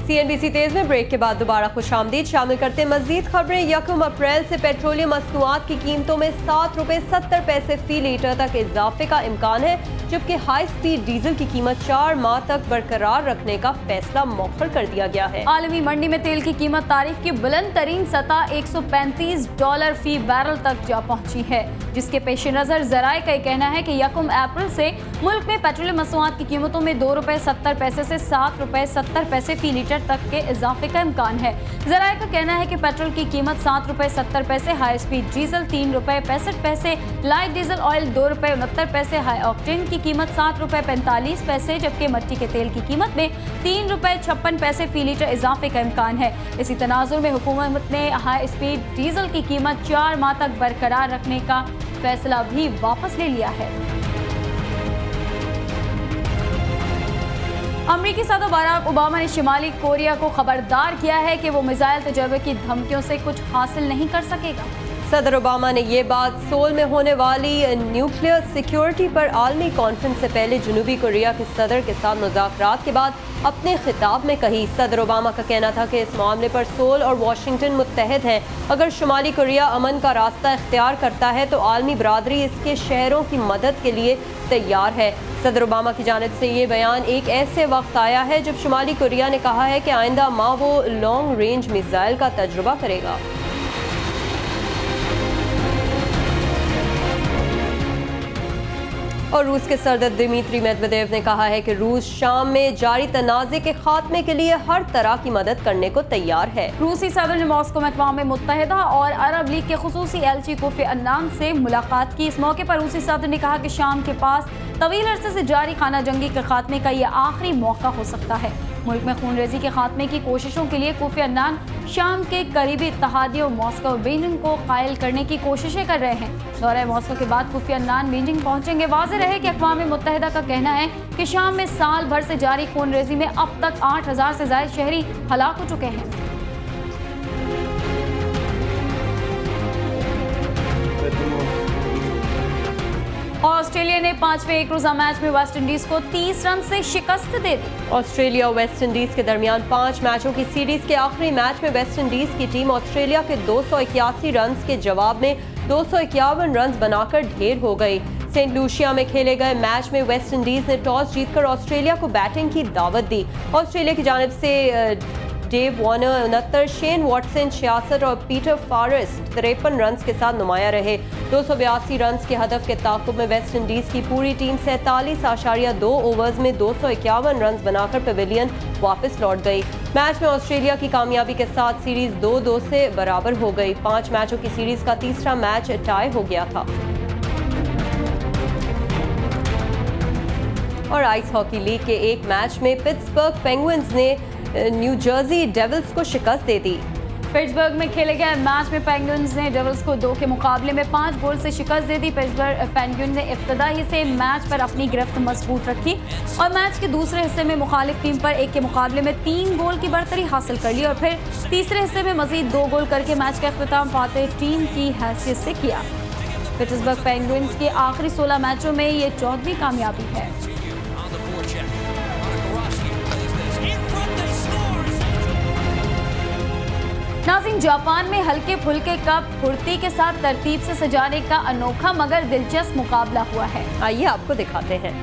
CNBC तेज में break के बाद दोबारा खुशामदीद शामिल करते मजीद खबरें। 1 अप्रैल से पेट्रोलियम मसनूआत की कीमतों में ₹7.70 फी लीटर तक इजाफे का इम्कान है, जबकि हाई स्पीड डीजल की कीमत 4 माह तक बरकरार रखने का फैसला मौखर कर दिया गया है। आलमी मंडी में तेल की कीमत तारीख की बुलंद तरीन सतह $135 फी बैरल तक जा पहुंची है, जिसके पेश नजर जराए का कहना है कि 1 अप्रैल से मुल्क में पेट्रोलियम मसनूआत की कीमतों में ₹2.70 से ₹7.70 फी लीटर तक के इजाफे का इम्कान है। जराए का कहना है कि पेट्रोल की कीमत ₹7.70, high speed diesel ₹3.65, light diesel oil ₹2.69, high octane की कीमत ₹7.45, जबकि मट्टी के तेल की कीमत में ₹3.56 फी लीटर इजाफे का इम्कान है। इसी तनाजुर में हुकूमत ने हाई स्पीड डीजल की कीमत 4 माह तक बरकरार रखने का फैसला भी वापस ले लिया है। अमरीकी सदर बराक ओबामा ने शिमाली कोरिया को खबरदार किया है कि वो मिसाइल तजर्बे की धमकियों से कुछ हासिल नहीं कर सकेगा। सदर ओबामा ने ये बात सोल में होने वाली न्यूक्लियर सिक्योरिटी पर आलमी कॉन्फ्रेंस से पहले जनूबी कोरिया के सदर के साथ मुज़ाकरात के बाद अपने खिताब में कही। सदर ओबामा का कहना था कि इस मामले पर सोल और वाशिंगटन मुत्तहद हैं। अगर शुमाली कोरिया अमन का रास्ता इख्तियार करता है तो आलमी बरादरी इसके शहरों की मदद के लिए तैयार है। सदर ओबामा की जानिब से ये बयान एक ऐसे वक्त आया है जब शुमाली कोरिया ने कहा है कि आइंदा माह वो लॉन्ग रेंज मिसाइल का तजुर्बा करेगा। और रूस के सदर दिमित्री मेदवेदेव ने कहा है कि रूस शाम में जारी तनाज़े के खात्मे के लिए हर तरह की मदद करने को तैयार है। रूसी सदर ने मॉस्को में अक़वाम मुत्तहिदा और अरब लीग के खुसूसी एलची कोफी अन्नान से मुलाकात की। इस मौके पर रूसी सदर ने कहा कि शाम के पास तवील अरसे से जारी खाना जंगी के खात्मे का यह आखिरी मौका हो सकता है। मुल्क में खूनरेजी के खात्मे की कोशिशों के लिए कोफी अन्नान शाम के करीबी इत्तेहादियों मॉस्को और बीजिंग को कायल करने की कोशिशें कर रहे हैं। दौरे मॉस्को के बाद कोफी अन्नान बीजिंग पहुंचेंगे। वाज़ेह रहे कि अक़वाम मुत्तहिदा का कहना है कि शाम में साल भर से जारी खूनरेजी में अब तक 8000 से ज़ायद शहरी हलाक हो चुके हैं। ऑस्ट्रेलिया ने 5वें एक रोजा मैच में वेस्ट इंडीज को 30 रन से शिकस्त दे दी। ऑस्ट्रेलिया और वेस्ट इंडीज के दरमियान 5 मैचों की सीरीज के आखिरी मैच में वेस्ट इंडीज की टीम ऑस्ट्रेलिया के 281 रन के जवाब में 251 रन बनाकर ढेर हो गई। सेंट लूसिया में खेले गए मैच में वेस्ट इंडीज ने टॉस जीतकर ऑस्ट्रेलिया को बैटिंग की दावत दी। ऑस्ट्रेलिया की जानिब से डेव वार्नर 69, शेन वॉटसन 66 और पीटर फॉरेस्ट 53 रन के साथ नुमाया रहे। 282 रन के हदफ के ताक़ुब में वेस्ट इंडीज की पूरी टीम 47.2 ओवर्स में 251 रन बनाकर पवेलियन वापस लौट गई। मैच में ऑस्ट्रेलिया की कामयाबी के साथ सीरीज 2-2 से बराबर हो गई। 5 मैचों की सीरीज का तीसरा मैच टाई हो गया था। और आइस हॉकी लीग के एक मैच में पिट्सबर्ग पेंगुइन्स ने न्यू जर्सी डेविल्स को शिकस्त दे दी। पिट्सबर्ग में खेले गए मैच में पेंगुइन्स ने डेविल्स को 2 के मुकाबले में 5 गोल से शिकस्त दे दी। पिट्सबर्ग पेंगुइन ने इब्तदा ही से मैच पर अपनी गिरफ्त मजबूत रखी और मैच के दूसरे हिस्से में मुखालिफ टीम पर 1 के मुकाबले में 3 गोल की बढ़तरी हासिल कर ली और फिर तीसरे हिस्से में मजीद 2 गोल करके मैच का अख्तिताम फातेह टीम की हैसियत से किया। पिट्सबर्ग पेंगुइन्स के आखिरी 16 मैचों में ये 14वीं कामयाबी है। नाज़रीन, जापान में हल्के फुल्के कप फुर्ती के साथ तरतीब से सजाने का अनोखा मगर दिलचस्प मुकाबला हुआ है। आइए आपको दिखाते हैं।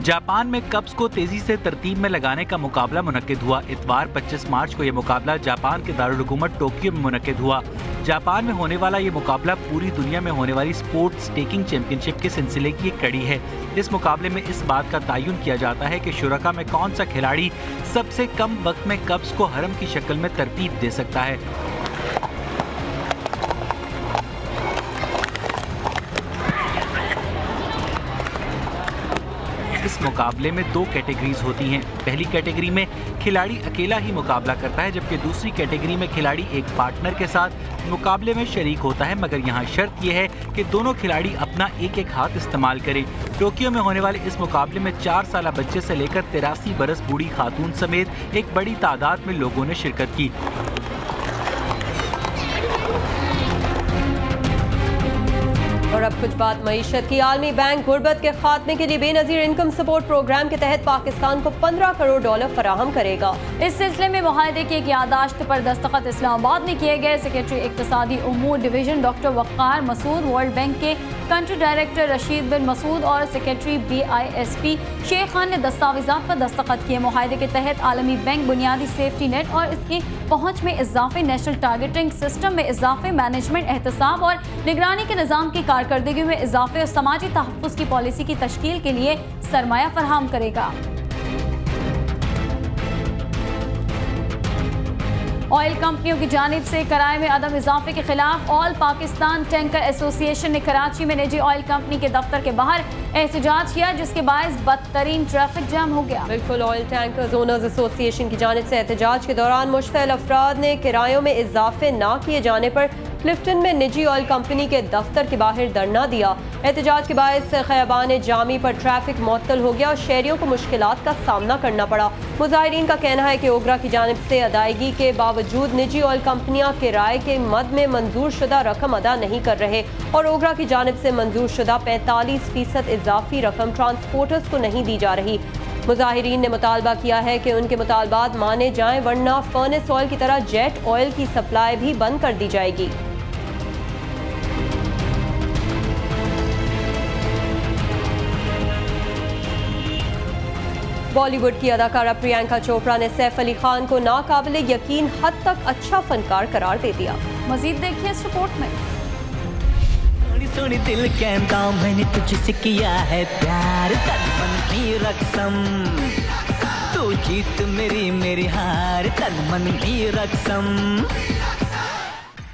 जापान में कप्स को तेजी से तरतीब में लगाने का मुकाबला मुनक्किद हुआ। इतवार 25 मार्च को यह मुकाबला जापान के दारुल हुकूमत टोक्यो में मुनक्किद हुआ। जापान में होने वाला ये मुकाबला पूरी दुनिया में होने वाली स्पोर्ट्स स्टेकिंग चैंपियनशिप के सिलसिले की एक कड़ी है। इस मुकाबले में इस बात का तयन किया जाता है कि शुरका में कौन सा खिलाड़ी सबसे कम वक्त में कप्स को हरम की शक्ल में तरतीब दे सकता है। इस मुकाबले में 2 कैटेगरीज होती हैं। पहली कैटेगरी में खिलाड़ी अकेला ही मुकाबला करता है, जबकि दूसरी कैटेगरी में खिलाड़ी एक पार्टनर के साथ मुकाबले में शरीक होता है, मगर यहाँ शर्त यह है कि दोनों खिलाड़ी अपना एक हाथ इस्तेमाल करें। टोक्यो में होने वाले इस मुकाबले में 4 साल बच्चे से लेकर 83 बरस बूढ़ी खातून समेत एक बड़ी तादाद में लोगों ने शिरकत की। और और अब कुछ बात मईशत की। आलमी बैंक गुर्बत के खात्मे के लिए बेनजीर इनकम सपोर्ट प्रोग्राम के तहत पाकिस्तान को $15 करोड़ फराहम करेगा। इस सिलसिले में मुआहदे की एक यादाश्त पर दस्तखत इस्लामाबाद में किए गए। सेक्रेटरी इक्तिसादी उमूर डिवीजन डॉक्टर वक़ार मसूद, वर्ल्ड बैंक के कंट्री डायरेक्टर रशीद बिन मसूद और सेक्रेटरी BISP शेख खान ने दस्तावेजात पर दस्तखत किए। मुआहदे के तहत आलमी बैंक बुनियादी सेफ्टी नेट और इसकी पहुँच में इजाफे, नेशनल टारगेटिंग सिस्टम में इजाफे, मैनेजमेंट एहतसाब और निगरानी के निज़ाम की कारकर्दगी में इजाफे और समाजी तहफ़्फ़ुज़ की पॉलिसी की तश्कील के लिए सरमाया फराहम करेगा। ऑयल कंपनियों की जानिब से किराए में अदम इजाफे के खिलाफ ऑल पाकिस्तान टैंकर एसोसिएशन ने कराची में निजी ऑयल कंपनी के दफ्तर के बाहर एहतजाज किया, जिसके बायस बदतरीन ट्रैफिक जाम हो गया। बिल्कुल, ऑयल टैंकर्स ओनर्स एसोसिएशन की जानिब से एहतजाज के दौरान मुश्तइल अफराद ने किरायों में इजाफे न किए जाने पर क्लिफ्टन में निजी ऑयल कंपनी के दफ्तर के बाहर धरना दिया। एहतजाज के बायस खयाबान जामी पर ट्रैफिक मुअत्तल हो गया और शहरियों को मुश्किलात का सामना करना पड़ा। मुजाहिरीन का कहना है कि ओगरा की जानिब से अदायगी के बावजूद निजी ऑयल कंपनियां किराए के मद में मंजूर शुदा रकम अदा नहीं कर रहे और ओगरा की जानिब से मंजूर शुदा 45% इजाफी रकम ट्रांसपोर्टर्स को नहीं दी जा रही। मुजाहिरीन ने मुतालबा किया है कि उनके मुतालबात माने जाएं, वरना फर्नेस ऑयल की तरह जेट ऑयल की सप्लाई भी बंद कर दी जाएगी। बॉलीवुड की अदाकारा प्रियंका चोपड़ा ने सैफ अली खान को नाकाबिले यकीन हद तक अच्छा फनकार करार दे दिया। मजीद देखिए इस रिपोर्ट में। सोनी दिल कहता मैंने तुझसे किया है प्यार, तन मन की रकसम, तू जीत मेरी मेरी हार, तन मन की रकसम।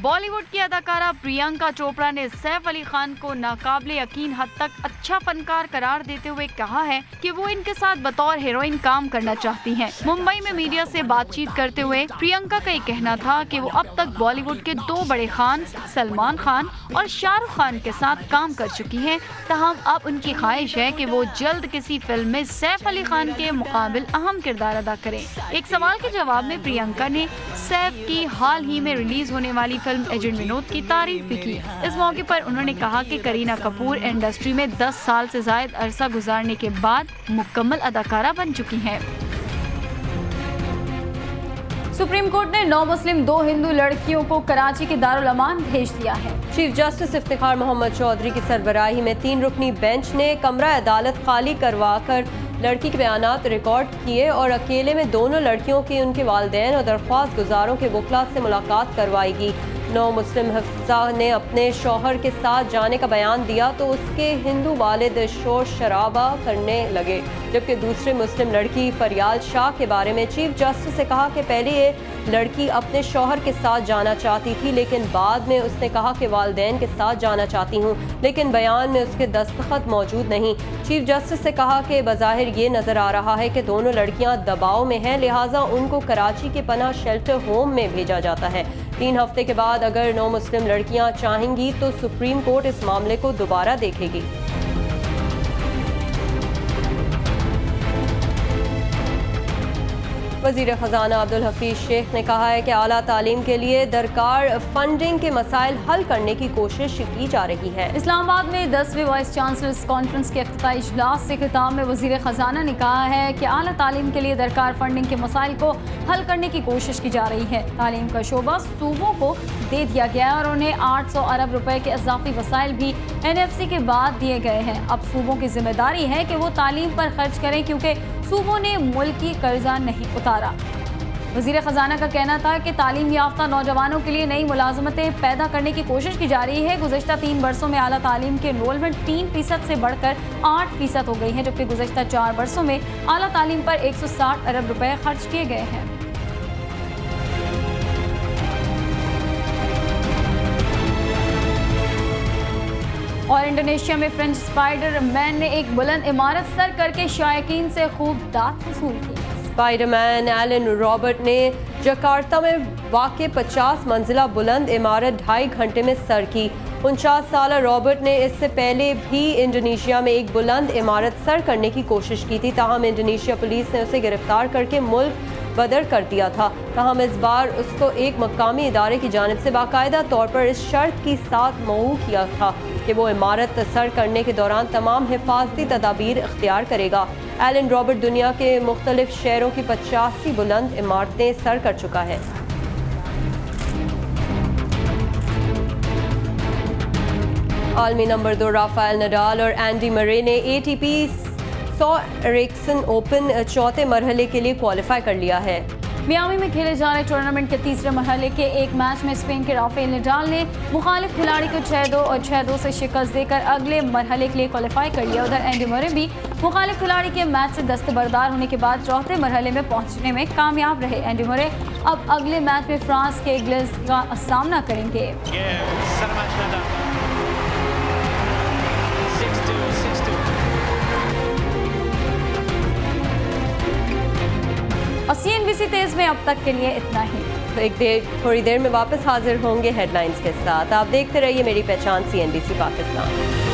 बॉलीवुड की अदाकारा प्रियंका चोपड़ा ने सैफ अली खान को नाकाबिले यकीन हद तक अच्छा फनकार करार देते हुए कहा है कि वो इनके साथ बतौर हीरोइन काम करना चाहती हैं। मुंबई में मीडिया से बातचीत करते हुए प्रियंका का ये कहना था कि वो अब तक बॉलीवुड के 2 बड़े खान सलमान खान और शाहरुख खान के साथ काम कर चुकी हैं, तहम अब उनकी ख्वाहिश है कि वो जल्द किसी फिल्म में सैफ अली खान के मुकाबिल अहम किरदार अदा करें। एक सवाल के जवाब में प्रियंका ने सैफ की हाल ही में रिलीज होने वाली फिल्म एजेंट विनोद की तारीफ भी की। इस मौके पर उन्होंने कहा कि करीना कपूर इंडस्ट्री में 10 साल से ज्यादा अरसा गुजारने के बाद मुकम्मल अदाकारा बन चुकी हैं। सुप्रीम कोर्ट ने 9 मुस्लिम 2 हिंदू लड़कियों को कराची के दारुल अमान भेज दिया है। चीफ जस्टिस इफ्तिखार मोहम्मद चौधरी की सरबराही में 3 रुकनी बेंच ने कमरा अदालत खाली करवाकर लड़की के बयानात रिकॉर्ड किए और अकेले में दोनों लड़कियों की उनके वालिदैन और दरख्वास्त गुजारों के वकला से मुलाकात करवाएगी। 9 मुस्लिम हफ्सा ने अपने शौहर के साथ जाने का बयान दिया तो उसके हिंदू वालिद शोर शराबा करने लगे, जबकि दूसरे मुस्लिम लड़की फरियाल शाह के बारे में चीफ जस्टिस से कहा कि पहले ये लड़की अपने शौहर के साथ जाना चाहती थी, लेकिन बाद में उसने कहा कि वालिदैन के साथ जाना चाहती हूँ, लेकिन बयान में उसके दस्तखत मौजूद नहीं। चीफ जस्टिस से कहा कि बज़ाहिर ये नज़र आ रहा है कि दोनों लड़कियाँ दबाव में हैं, लिहाजा उनको कराची के पनाह शेल्टर होम में भेजा जाता है। 3 हफ्ते के बाद अगर 9 मुस्लिम लड़कियां चाहेंगी तो सुप्रीम कोर्ट इस मामले को दोबारा देखेगी। वज़ीर ख़ज़ाना अब्दुल हफीज़ शेख ने कहा है कि आला तालीम के लिए दरकार फंडिंग के मसाइल हल करने की कोशिश की जा रही है। इस्लामाबाद में 10वीं वाइस चांसलर्स कॉन्फ्रेंस के इफ्तिताई इजलास से खिताब में वज़ीर ख़ज़ाना ने कहा है कि आला तालीम के लिए दरकार फंडिंग के मसाइल को हल करने की कोशिश की जा रही है। तालीम का शोबा सूबों को दे दिया गया और उन्हें 800 अरब रुपए के इजाफी वसाइल भी NFC के बाद दिए गए हैं। अब सूबों की जिम्मेदारी है कि वो तालीम पर खर्च करें, क्योंकि सूबों ने मुल्की कर्जा नहीं उतारा। वज़ीर ख़ज़ाना का कहना था कि तालीम याफ्ता नौजवानों के लिए नई मुलाजमतें पैदा करने की कोशिश की जा रही है। गुज़श्ता 3 बरसों में आला तालीम के एनरोलमेंट 3% से बढ़कर 8% हो गई है, जबकि गुज़श्ता 4 बरसों में आला तालीम पर 160 अरब रुपए खर्च किए गए हैं। और इंडोनेशिया में फ्रेंच स्पाइडर मैन ने एक बुलंद इमारत सर करके शायकीन से खूब दाद वसूल की। स्पाइडरमैन एलन रॉबर्ट ने जकार्ता में वाक़ 50 मंजिला बुलंद इमारत 2.5 घंटे में सर की। 49 साल रॉबर्ट ने इससे पहले भी इंडोनेशिया में एक बुलंद इमारत सर करने की कोशिश की थी, ताहम इंडोनेशिया पुलिस ने उसे गिरफ्तार करके मुल्क बदर कर दिया था। ताहम इस बार उसको एक मकामी इदारे की जानिब से बाकायदा तौर पर इस शर्त के साथ मऊ किया था कि वो इमारत सर करने के दौरान तमाम हिफाजती तदाबीर इख्तियार करेगा। एलन रॉबर्ट दुनिया के मुख्तलिफ शहरों की 85 बुलंद इमारतें सर कर चुका है। आलमी नंबर 2 राफेल नडाल और एंडी मरे ने ATP 100 एरिक्सन ओपन चौथे मरहले के लिए क्वालिफाई कर लिया है। मियामी में खेले जा रहे टूर्नामेंट के तीसरे मरहले के एक मैच में स्पेन के राफेल नडाल ने मुखालिफ खिलाड़ी को 6-2 और 6-2 से शिकस्त देकर अगले मरहले के लिए क्वालिफाई कर लिया। उधर एंडी मरे भी मुखालिफ खिलाड़ी के मैच से दस्तबरदार होने के बाद चौथे मरहले में पहुंचने में कामयाब रहे। एंडी मरे अब अगले मैच में फ्रांस के ग्लेज का सामना करेंगे। और CNBC तेज में अब तक के लिए इतना ही। तो थोड़ी देर में वापस हाजिर होंगे हेडलाइंस के साथ। आप देखते रहिए मेरी पहचान CNBC पाकिस्तान।